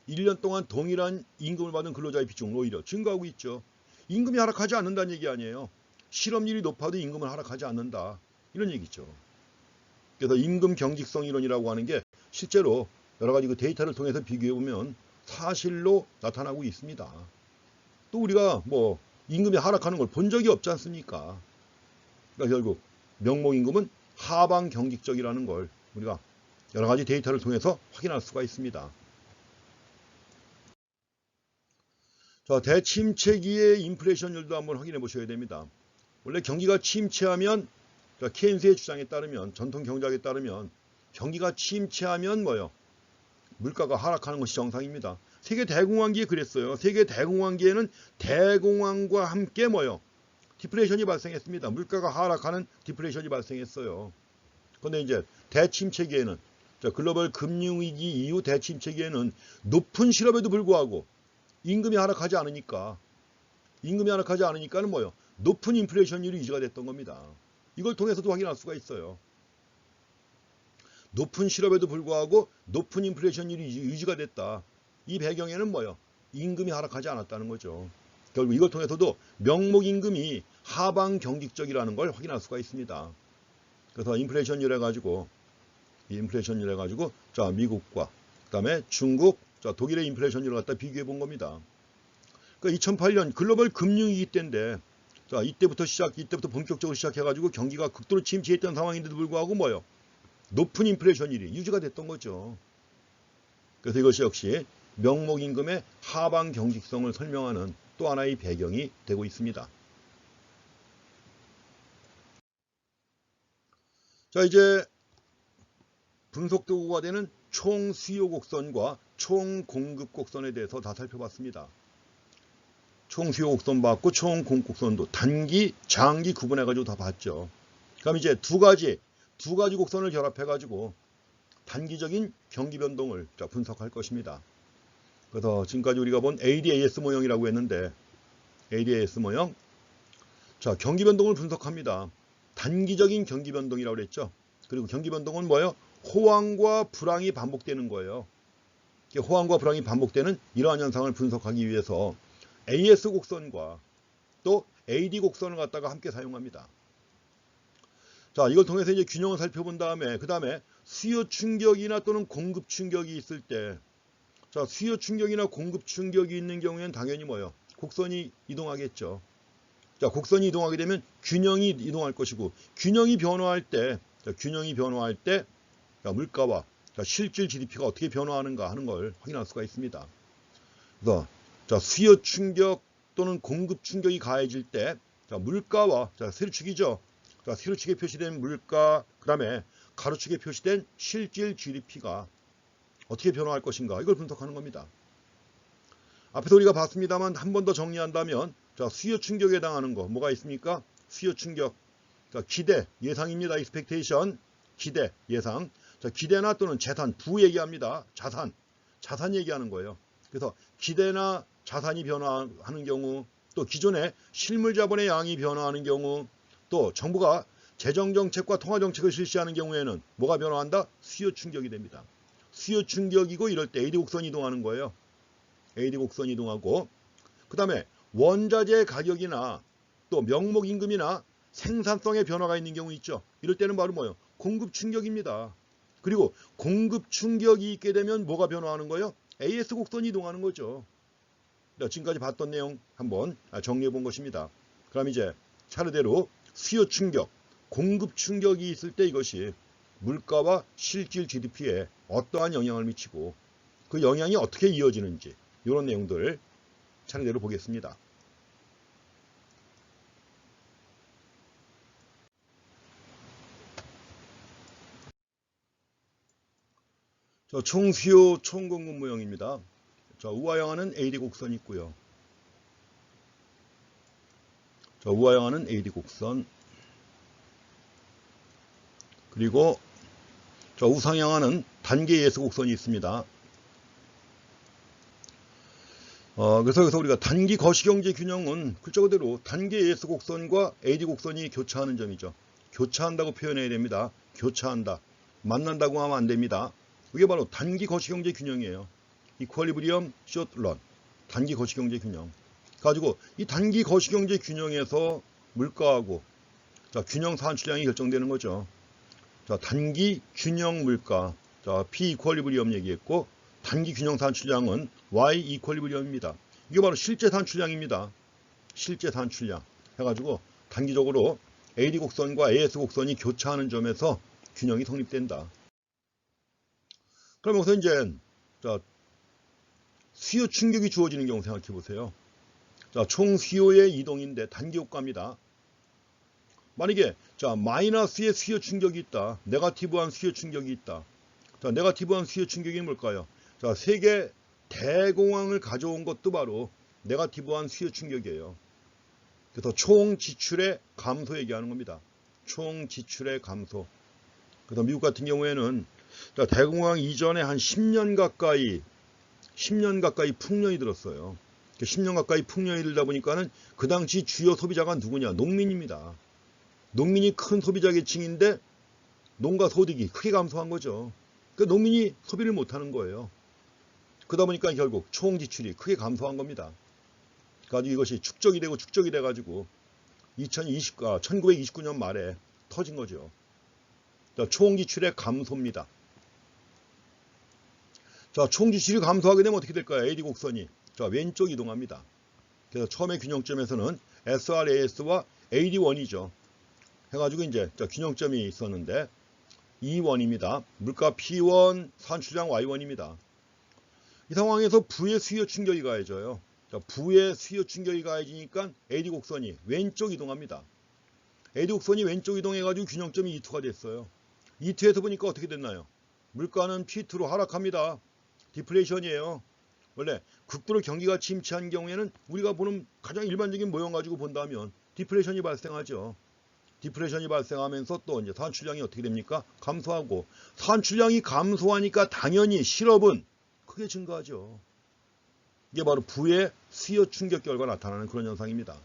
1년 동안 동일한 임금을 받은 근로자의 비중은 오히려 증가하고 있죠. 임금이 하락하지 않는다는 얘기 아니에요. 실업률이 높아도 임금은 하락하지 않는다, 이런 얘기죠. 그래서 임금 경직성 이론이라고 하는 게 실제로 여러 가지 그 데이터를 통해서 비교해 보면 사실로 나타나고 있습니다. 또 우리가 뭐 임금이 하락하는 걸 본 적이 없지 않습니까? 그러니까 결국 명목임금은 하방 경직적이라는 걸 우리가 여러 가지 데이터를 통해서 확인할 수가 있습니다. 자, 대침체기의 인플레이션율도 한번 확인해 보셔야 됩니다. 원래 경기가 침체하면, 케인스의 주장에 따르면, 전통 경제학에 따르면 경기가 침체하면 물가가 하락하는 것이 정상입니다. 세계 대공황기에 그랬어요. 세계 대공황기에는 대공황과 함께 디플레이션이 발생했습니다. 물가가 하락하는 디플레이션이 발생했어요. 그런데 이제 대침체기에는, 글로벌 금융위기 이후 대침체기에는 높은 실업에도 불구하고 임금이 하락하지 않으니까는 높은 인플레이션율이 유지가 됐던 겁니다. 이걸 통해서도 확인할 수가 있어요. 높은 실업에도 불구하고 높은 인플레이션율이 유지가 됐다. 이 배경에는 임금이 하락하지 않았다는 거죠. 결국 이걸 통해서도 명목임금이 하방 경직적이라는 걸 확인할 수가 있습니다. 그래서 인플레이션율 해가지고 미국과 그다음에 중국, 독일의 인플레이션율을 갖다 비교해 본 겁니다. 그러니까 2008년 글로벌 금융위기 때인데, 이때부터 본격적으로 시작해가지고 경기가 극도로 침체했던 상황인데도 불구하고 높은 인플레이션율이 유지가 됐던 거죠. 그래서 이것이 역시 명목임금의 하방 경직성을 설명하는 또 하나의 배경이 되고 있습니다. 자, 이제 분석 도구가 되는 총 수요 곡선과 총 공급 곡선에 대해서 다 살펴봤습니다. 총 수요 곡선 봤고 총 공급 곡선도 단기, 장기 구분해가지고 다 봤죠. 그럼 이제 두 가지 곡선을 결합해가지고 단기적인 경기 변동을 분석할 것입니다. 그래서 지금까지 우리가 본 ADAS 모형이라고 했는데, ADAS 모형, 경기 변동을 분석합니다. 단기적인 경기 변동이라고 그랬죠. 그리고 경기 변동은 호황과 불황이 반복되는 거예요. 호황과 불황이 반복되는 이러한 현상을 분석하기 위해서 AS 곡선과 또 AD 곡선을 갖다가 함께 사용합니다. 자, 이걸 통해서 이제 균형을 살펴본 다음에, 그 다음에 수요 충격이나 또는 공급 충격이 있을 때, 수요 충격이나 공급 충격이 있는 경우에는 당연히 곡선이 이동하겠죠. 곡선이 이동하게 되면 균형이 이동할 것이고, 균형이 변화할 때 물가와 실질 GDP가 어떻게 변화하는가 하는 걸 확인할 수가 있습니다. 그래서 수요 충격 또는 공급 충격이 가해질 때 물가와 세로축이죠. 세로축에 표시된 물가, 그 다음에 가로축에 표시된 실질 GDP가 어떻게 변화할 것인가, 이걸 분석하는 겁니다. 앞에서 우리가 봤습니다만 한 번 더 정리한다면, 수요 충격에 해당하는 거 뭐가 있습니까? 수요 충격, 기대, 예상입니다. expectation, 기대, 예상. 기대나 또는 재산, 부 얘기합니다. 자산 얘기하는 거예요. 그래서 기대나 자산이 변화하는 경우, 또 기존의 실물 자본의 양이 변화하는 경우, 또 정부가 재정정책과 통화정책을 실시하는 경우에는 뭐가 변화한다? 수요 충격이 됩니다. 수요 충격이고, 이럴 때 AD 곡선이 이동하는 거예요. AD 곡선이 이동하고, 그 다음에 원자재 가격이나 또 명목임금이나 생산성의 변화가 있는 경우 있죠. 이럴 때는 바로 공급 충격입니다. 그리고 공급 충격이 있게 되면 뭐가 변화하는 거예요? AS 곡선이 이동하는 거죠. 지금까지 봤던 내용 한번 정리해 본 것입니다. 그럼 이제 차례대로 수요 충격, 공급 충격이 있을 때 이것이 물가와 실질 GDP에 어떠한 영향을 미치고 그 영향이 어떻게 이어지는지 이런 내용들 차례대로 보겠습니다. 총수요 총공급 모형입니다. 우하형하는 AD 곡선이 있고요. 우하형하는 AD 곡선, 그리고 우상향하는 단계 예수 곡선이 있습니다. 그래서 여기서 우리가 단기 거시경제 균형은 글자 그대로 단계 예수 곡선과 AD 곡선이 교차하는 점이죠. 교차한다고 표현해야 됩니다. 교차한다. 만난다고 하면 안 됩니다. 이게 바로 단기 거시경제 균형이에요. 이퀄리브리엄 숏런, 단기 거시경제 균형. 가지고 이 단기 거시경제 균형에서 물가하고 균형 산출량이 결정되는 거죠. 단기 균형 물가, P 이퀄리브리엄 얘기했고, 단기 균형 산출량은 Y 이퀄리브리엄입니다. 이게 바로 실제 산출량입니다. 실제 산출량 해가지고 단기적으로 AD 곡선과 AS 곡선이 교차하는 점에서 균형이 성립된다. 그럼 여기서 이제 수요 충격이 주어지는 경우 생각해 보세요. 총 수요의 이동인데 단기 효과입니다. 만약에 마이너스의 수요 충격이 있다. 네거티브한 수요 충격이 있다. 네거티브한 수요 충격이 뭘까요? 세계 대공황을 가져온 것도 바로 네거티브한 수요 충격이에요. 그래서 총 지출의 감소 얘기하는 겁니다. 총 지출의 감소. 그래서 미국 같은 경우에는 대공황 이전에 한 10년 가까이 풍년이 들었어요. 10년 가까이 풍년이 들다 보니까는 그 당시 주요 소비자가 누구냐? 농민입니다. 농민이 큰 소비자 계층인데 농가 소득이 크게 감소한 거죠. 그러니까 농민이 소비를 못하는 거예요. 그러다 보니까 결국 총 지출이 크게 감소한 겁니다. 가지고 이것이 축적이 돼가지고 1929년 말에 터진 거죠. 총 지출의 감소입니다. 총 지출이 감소하게 되면 어떻게 될까요? AD 곡선이 왼쪽 이동합니다. 그래서 처음에 균형점에서는 SRAS와 AD1이죠. 해가지고 이제 균형점이 있었는데 E1입니다. 물가 P1, 산출량 Y1입니다. 이 상황에서 부의 수요 충격이 가해져요. 부의 수요 충격이 가해지니까 AD 곡선이 왼쪽 이동합니다. AD 곡선이 왼쪽 이동해가지고 균형점이 E2가 됐어요. E2에서 보니까 어떻게 됐나요? 물가는 P2로 하락합니다. 디플레이션이에요. 원래 극도로 경기가 침체한 경우에는 우리가 보는 가장 일반적인 모형 가지고 본다면 디플레이션이 발생하죠. 디플레이션이 발생하면서 또 이제 산출량이 어떻게 됩니까? 감소하고, 산출량이 감소하니까 당연히 실업은 크게 증가하죠. 이게 바로 부의 수요 충격 결과 나타나는 그런 현상입니다.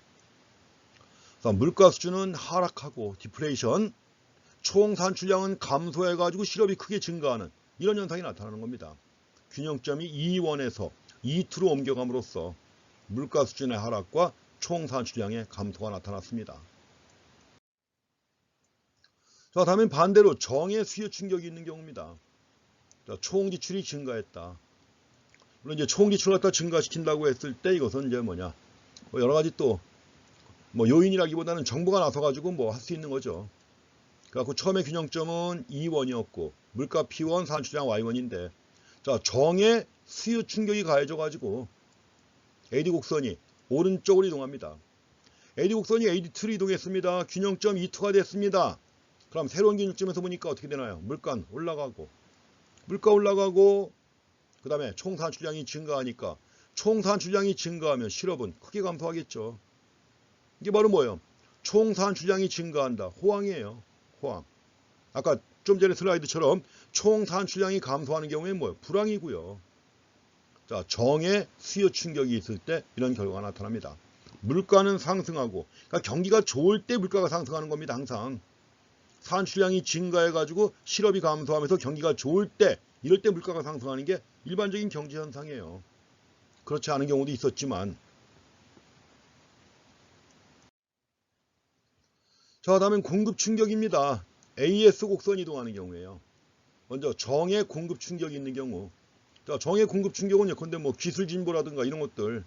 그래서 물가 수준은 하락하고 디플레이션, 총 산출량은 감소해가지고 실업이 크게 증가하는 이런 현상이 나타나는 겁니다. 균형점이 E1에서 E2로 옮겨감으로써 물가 수준의 하락과 총 산출량의 감소가 나타났습니다. 다음엔 반대로 정의 수요 충격이 있는 경우입니다. 총 지출이 증가했다. 물론 이제 총 지출을 갖다 증가시킨다고 했을 때 이것은 이제 뭐냐, 여러 가지 또 요인이라기보다는 정부가 나서가지고 할 수 있는 거죠. 그래갖고 처음에 균형점은 E1이었고 물가 P1, 산출량 Y1인데 정의 수요 충격이 가해져가지고 AD 곡선이 오른쪽으로 이동합니다. AD 곡선이 AD2로 이동했습니다. 균형점 E2가 됐습니다. 그럼 새로운 균형점에서 보니까 어떻게 되나요? 물가 올라가고 그 다음에 총 산출량이 증가하니까 총 산출량이 증가하면 실업은 크게 감소하겠죠. 이게 바로 뭐예요? 총 산출량이 증가한다. 호황이에요. 호황. 아까 좀 전에 슬라이드처럼 총 산출량이 감소하는 경우에는 뭐예요? 불황이고요. 정의 수요 충격이 있을 때 이런 결과가 나타납니다. 물가는 상승하고, 그러니까 경기가 좋을 때 물가가 상승하는 겁니다. 항상. 산출량이 증가해가지고 실업이 감소하면서 경기가 좋을 때, 이럴 때 물가가 상승하는 게 일반적인 경제 현상이에요. 그렇지 않은 경우도 있었지만. 다음엔 공급 충격입니다. AS 곡선 이동하는 경우에요. 먼저 정의 공급 충격이 있는 경우. 자, 정의 공급 충격은 예컨대 뭐 기술 진보라든가 이런 것들,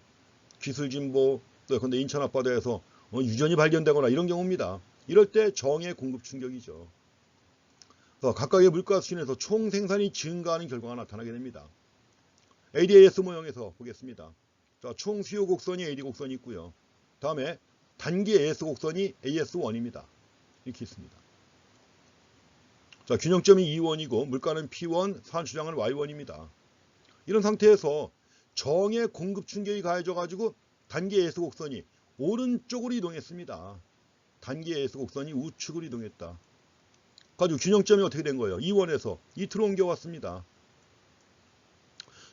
기술 진보, 또 예컨대 인천 앞바다에서 유전이 발견되거나 이런 경우입니다. 이럴 때 정의 공급 충격이죠. 그래서 각각의 물가 수준에서 총 생산이 증가하는 결과가 나타나게 됩니다. ADAS 모형에서 보겠습니다. 자, 총 수요 곡선이 AD 곡선이 있고요. 다음에 단기 AS 곡선이 AS1입니다. 이렇게 있습니다. 자, 균형점이 E1이고 물가는 P1, 산출량은 Y1입니다. 이런 상태에서 정의 공급 충격이 가해져 가지고 단기 AS 곡선이 오른쪽으로 이동했습니다. 단기 AS 곡선이 우측으로 이동했다. 가지고 균형점이 어떻게 된 거예요? E1에서 E2로 옮겨왔습니다.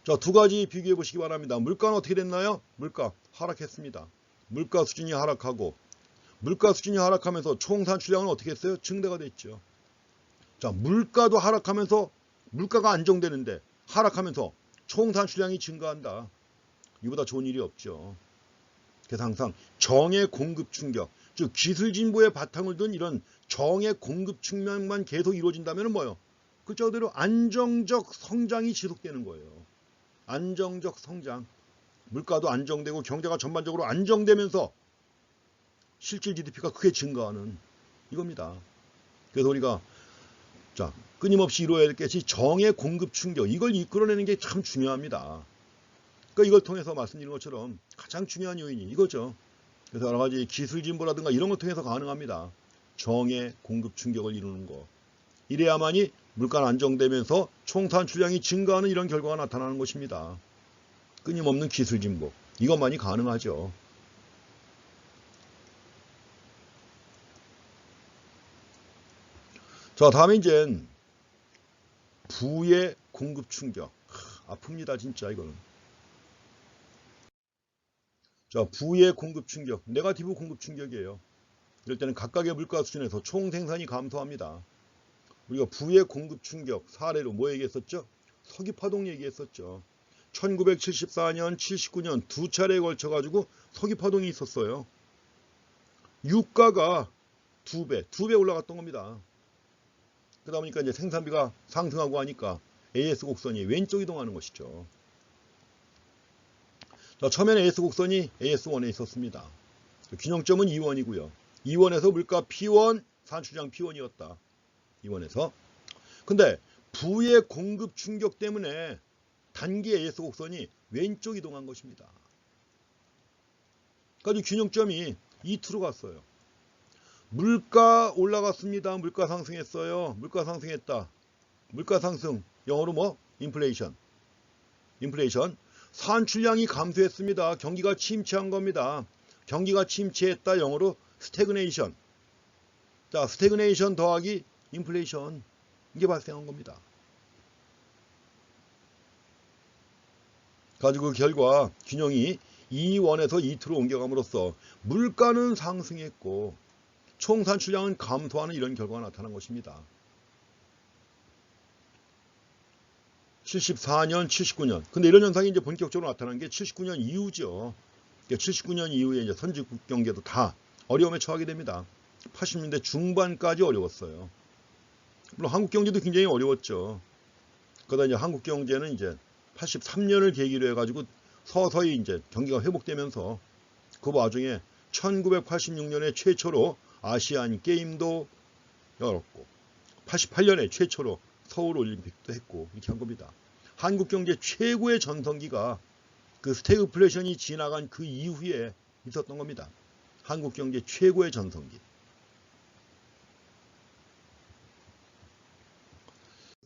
자, 두 가지 비교해 보시기 바랍니다. 물가는 어떻게 됐나요? 물가 하락했습니다. 물가 수준이 하락하고 물가 수준이 하락하면서 총 산출량은 어떻게 했어요? 증대가 됐죠. 자, 물가도 하락하면서 물가가 안정되는데 하락하면서 총 산출량이 증가한다. 이보다 좋은 일이 없죠. 그래서 항상 정의 공급 충격, 즉 기술 진보의 바탕을 둔 이런 정의 공급 측면만 계속 이루어진다면 뭐예요? 글자 그대로 안정적 성장이 지속되는 거예요. 안정적 성장. 물가도 안정되고 경제가 전반적으로 안정되면서 실질 GDP가 크게 증가하는 이겁니다. 그래서 우리가 자, 끊임없이 이루어야 될 것이 정의 공급 충격. 이걸 이끌어내는 게 참 중요합니다. 그러니까 이걸 통해서 말씀드린 것처럼 가장 중요한 요인이 이거죠. 그래서 여러 가지 기술 진보라든가 이런 걸 통해서 가능합니다. 정의 공급 충격을 이루는 거. 이래야만이 물가는 안정되면서 총 산출량이 증가하는 이런 결과가 나타나는 것입니다. 끊임없는 기술 진보. 이것만이 가능하죠. 자, 다음에 이제 부의 공급 충격. 아픕니다, 진짜 이거는. 자, 부의 공급 충격. 네거티브 공급 충격이에요. 이럴 때는 각각의 물가 수준에서 총 생산이 감소합니다. 우리가 부의 공급 충격 사례로 뭐 얘기했었죠? 서귀파동 얘기했었죠. 1974년, 79년 두 차례에 걸쳐 가지고 서귀파동이 있었어요. 유가가 두 배 올라갔던 겁니다. 그러다 보니까 이제 생산비가 상승하고 하니까 AS 곡선이 왼쪽 이동하는 것이죠. 자, 처음에는 AS 곡선이 AS1에 있었습니다. 균형점은 E1이고요. E1에서 물가 P1, 산출량 P1이었다. E1에서. 근데 부의 공급 충격 때문에 단기 AS 곡선이 왼쪽 이동한 것입니다. 그러니까 균형점이 E2로 갔어요. 물가 올라갔습니다. 물가 상승했어요. 물가 상승했다. 물가 상승. 영어로 뭐? 인플레이션. 산출량이 감소했습니다. 경기가 침체한 겁니다. 경기가 침체했다. 영어로 스태그네이션. 자, 스태그네이션 더하기 인플레이션. 이게 발생한 겁니다. 가지고 그 결과 균형이 E1에서 E2로 옮겨감으로써 물가는 상승했고 총 산출량은 감소하는 이런 결과가 나타난 것입니다. 74년, 79년. 근데 이런 현상이 이제 본격적으로 나타난 게 79년 이후죠. 79년 이후에 이제 선진국 경제도 다 어려움에 처하게 됩니다. 80년대 중반까지 어려웠어요. 물론 한국 경제도 굉장히 어려웠죠. 그러다 이제 한국 경제는 이제 83년을 계기로 해가지고 서서히 이제 경기가 회복되면서 그 와중에 1986년에 최초로 아시안 게임도 열었고 88년에 최초로 서울 올림픽도 했고 이렇게 한 겁니다. 한국 경제 최고의 전성기가 그 스태그플레이션이 지나간 그 이후에 있었던 겁니다. 한국 경제 최고의 전성기.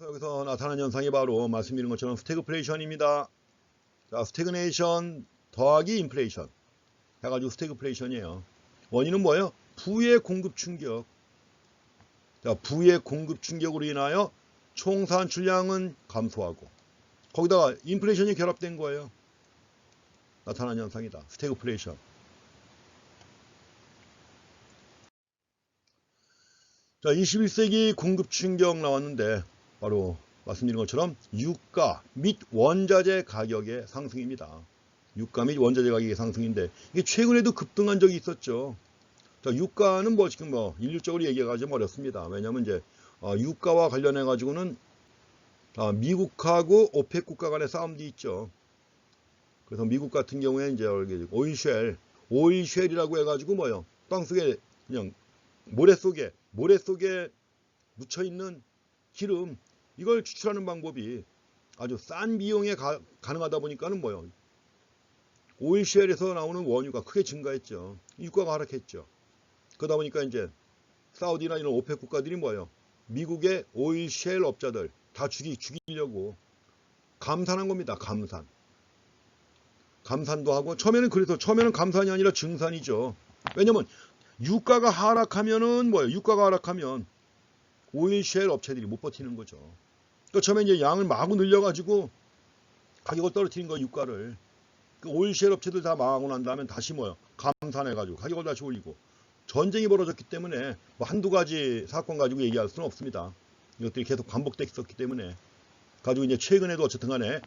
여기서 나타나는 현상이 바로 말씀드린 것처럼 스태그플레이션입니다. 자, 스태그네이션 더하기 인플레이션 해가지고 스태그플레이션이에요. 원인은 뭐예요? 부의 공급 충격. 자, 부의 공급 충격으로 인하여 총 산출량은 감소하고 거기다가 인플레이션이 결합된 거예요. 나타나는 현상이다. 스태그플레이션. 자, 21세기 공급 충격 나왔는데 바로 말씀드린 것처럼 유가 및 원자재 가격의 상승입니다. 유가 및 원자재 가격의 상승인데 이게 최근에도 급등한 적이 있었죠. 자, 유가는 뭐 지금 뭐 일률적으로 얘기하기가 좀 어렵습니다. 왜냐하면 이제 유가와 관련해 가지고는 미국하고 오펙 국가 간의 싸움도 있죠. 그래서 미국 같은 경우에 이제 오일쉘이라고 해가지고 뭐요? 땅속에 그냥 모래 속에 묻혀 있는 기름, 이걸 추출하는 방법이 아주 싼 비용에 가능하다 보니까는 뭐요? 오일쉘에서 나오는 원유가 크게 증가했죠. 유가가 하락했죠. 그러다 보니까 이제 사우디나 이런 오펙 국가들이 뭐예요? 미국의 오일쉘 업자들 다 죽이려고 감산한 겁니다. 감산도 하고, 처음에는 감산이 아니라 증산이죠. 왜냐면 유가가 하락하면은 뭐예요? 유가가 하락하면 오일쉘 업체들이 못 버티는 거죠. 그러니까 처음에 이제 양을 마구 늘려가지고 가격을 떨어뜨린 거, 유가를. 그 오일쉘 업체들 다 망하고 난 다음에 다시 뭐요? 감산해가지고 가격을 다시 올리고. 전쟁이 벌어졌기 때문에 뭐 한두 가지 사건 가지고 얘기할 수는 없습니다. 이것들이 계속 반복됐었기 때문에 가지고 이제 최근에도 어쨌든 간에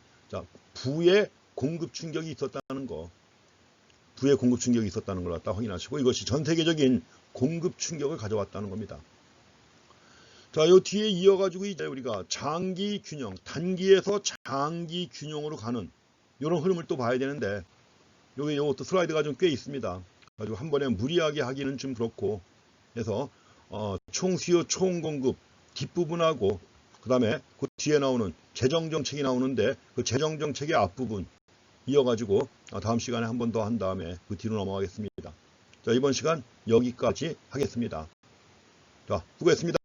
부의 공급 충격이 있었다는 거, 부의 공급 충격이 있었다는 걸 갖다 확인하시고, 이것이 전 세계적인 공급 충격을 가져왔다는 겁니다. 자, 요 뒤에 이어가지고 이제 우리가 장기 균형, 단기에서 장기 균형으로 가는 이런 흐름을 또 봐야 되는데, 여기 이것도 슬라이드가 좀 꽤 있습니다. 가지고 한 번에 무리하게 하기는 좀 그렇고, 그래서 총 수요, 총 공급 뒷부분하고, 그 다음에 그 뒤에 나오는 재정 정책이 나오는데, 그 재정 정책의 앞부분 이어가지고 다음 시간에 한 번 더 한 다음에 그 뒤로 넘어가겠습니다. 자, 이번 시간 여기까지 하겠습니다. 자, 수고했습니다.